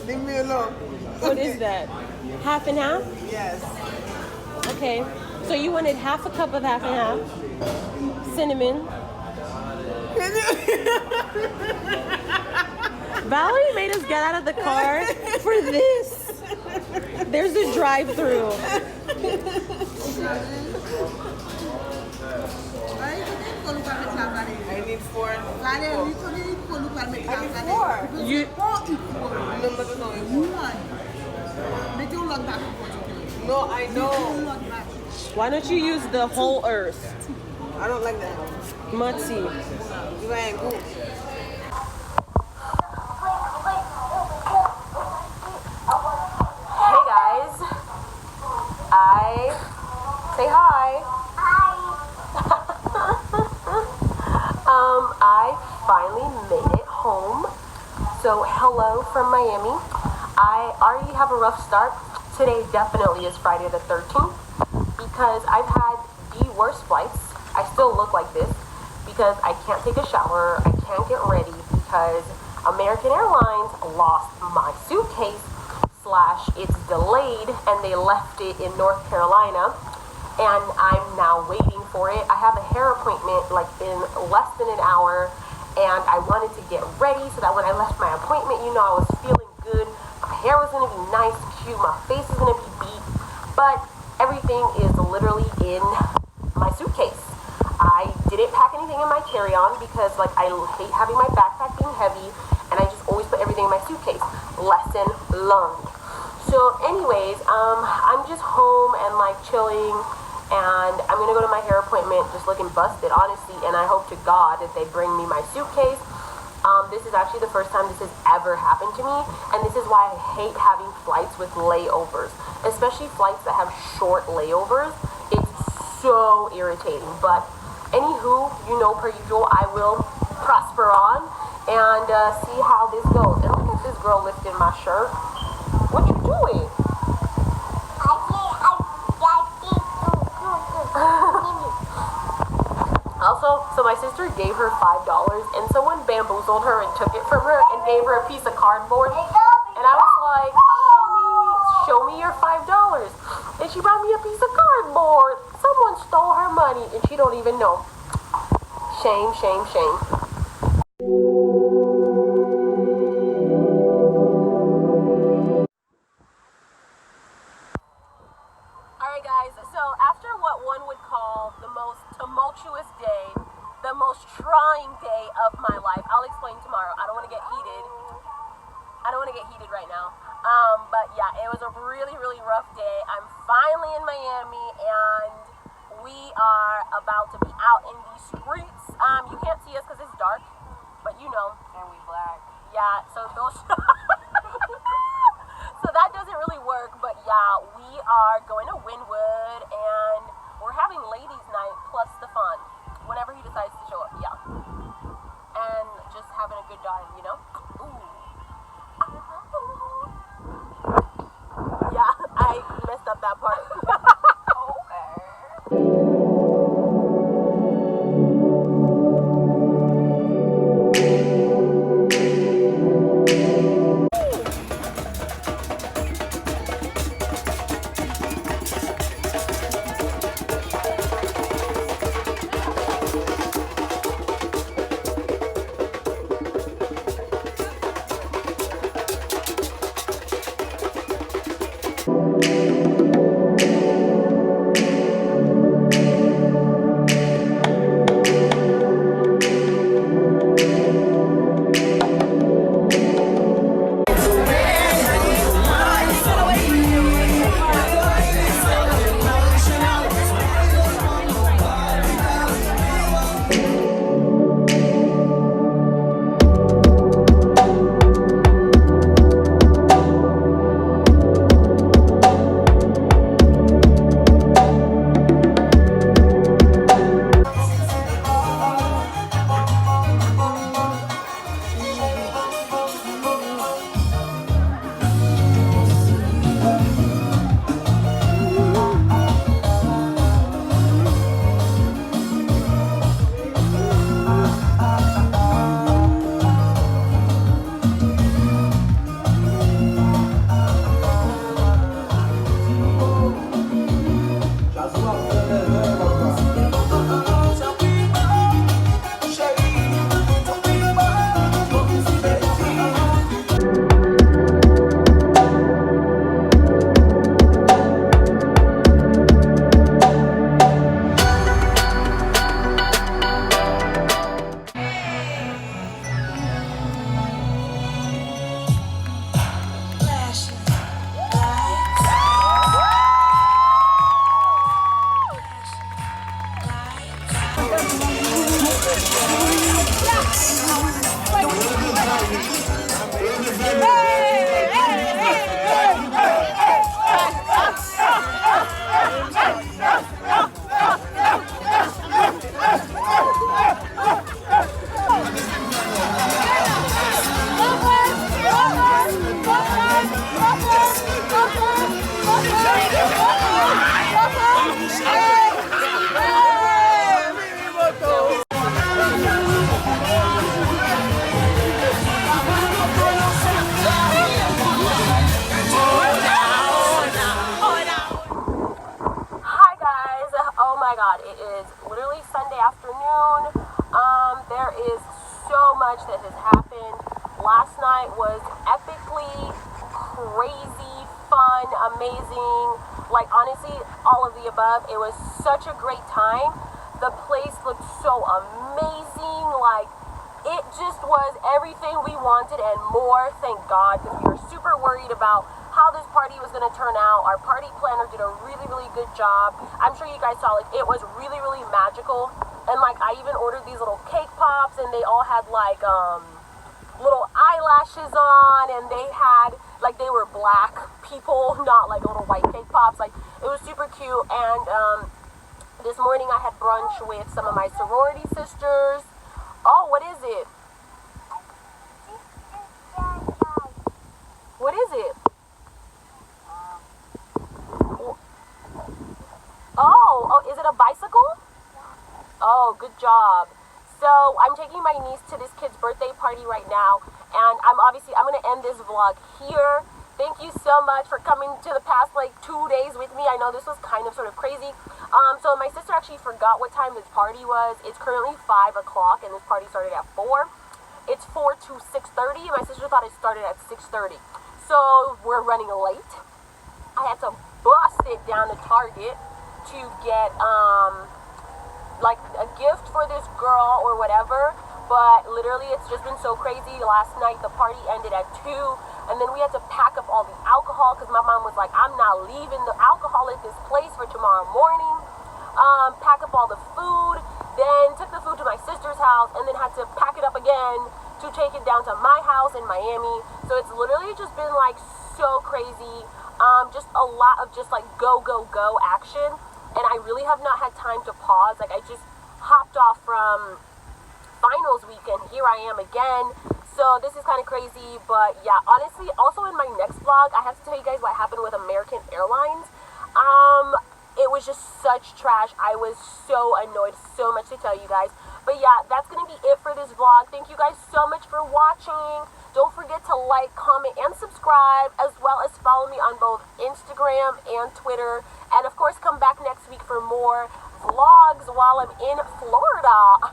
Leave me alone. What is that? Half and half? Yes. Okay. So you wanted half a cup of half and half. Cinnamon. Valerie made us get out of the car for this. There's a drive-through. I need 4. I need 4. You. No, but there's only 1. No, I know. Why don't you use the whole earth? I don't like that. Mutzi. You ain't good. Hey guys. Say hi. I finally made it home. So hello from Miami. I already have a rough start. Today definitely is Friday the 13th because I've had the worst flights. I still look like this because I can't take a shower. I can't get ready because American Airlines lost my suitcase / it's delayed and they left it in North Carolina. And I'm now waiting for it. I have a hair appointment like in less than an hour, and I wanted to get ready so that when I left my appointment, you know, I was feeling good. My hair was gonna be nice and cute. My face is gonna be beat, but everything is literally in my suitcase. I didn't pack anything in my carry-on because like I hate having my backpack being heavy, and I just always put everything in my suitcase. Lesson learned. So anyways, I'm just home and like chilling. And I'm going to go to my hair appointment just looking busted, honestly, and I hope to God that they bring me my suitcase. This is actually the first time this has ever happened to me, and this is why I hate having flights with layovers, especially flights that have short layovers. It's so irritating, but anywho, you know, per usual, I will prosper on and see how this goes. And look at this girl lifting my shirt. What you doing? Also, so my sister gave her $5 and someone bamboozled her and took it from her and gave her a piece of cardboard. And I was like, show me your $5. And she brought me a piece of cardboard. Someone stole her money and she don't even know. Shame, shame, shame. Alright guys, so after what one would call the most tumultuous day, the most trying day of my life, I'll explain tomorrow. I don't want to get heated. Right now. But yeah, it was a really, really rough day. I'm finally in Miami and we are about to be out in the streets. You can't see us because it's dark, but you know. And we black. Yeah, so those so that doesn't really work, but yeah, we are going to Wynwood and we're having ladies night plus Stefan whenever he decides to show up. Yeah, and just having a good time, you know. Ooh. Yeah, I messed up that part. amazing. Like, honestly, all of the above. It was such a great time. The place looked so amazing. Like, it just was everything we wanted and more, thank God, because we were super worried about how this party was going to turn out. Our party planner did a really, really good job. I'm sure you guys saw, like, it was really, really magical. And, like, I even ordered these little cake pops, and they all had, like, little eyelashes on, and they had, like, they were black people, not, like, little white cake pops. Like, it was super cute. And this morning I had brunch with some of my sorority sisters. Oh, what is it? What is it? Oh, is it a bicycle? Oh, good job. So I'm taking my niece to this kid's birthday party right now, and I'm going to end this vlog here. Thank you so much for coming to the past, like, 2 days with me. I know this was kind of sort of crazy. So my sister actually forgot what time this party was. It's currently 5 o'clock, and this party started at 4. It's 4 to 6:30. My sister thought it started at 6:30. So we're running late. I had to bust it down to Target to get, like, a gift for this girl or whatever. But literally, it's just been so crazy. Last night, the party ended at 2. And then we had to pack up all the alcohol because my mom was like, I'm not leaving the alcohol at this place for tomorrow morning. Pack up all the food, then took the food to my sister's house, and then had to pack it up again to take it down to my house in Miami. So it's literally just been, like, so crazy. Just a lot of just, like, go, go, go action. And I really have not had time to pause. Like, I just hopped off from finals weekend. Here I am again. So this is kind of crazy, but yeah, honestly, also in my next vlog, I have to tell you guys what happened with American Airlines. It was just such trash. I was so annoyed, so much to tell you guys. But yeah, that's going to be it for this vlog. Thank you guys so much for watching. Don't forget to like, comment, and subscribe, as well as follow me on both Instagram and Twitter. And of course, come back next week for more vlogs while I'm in Florida.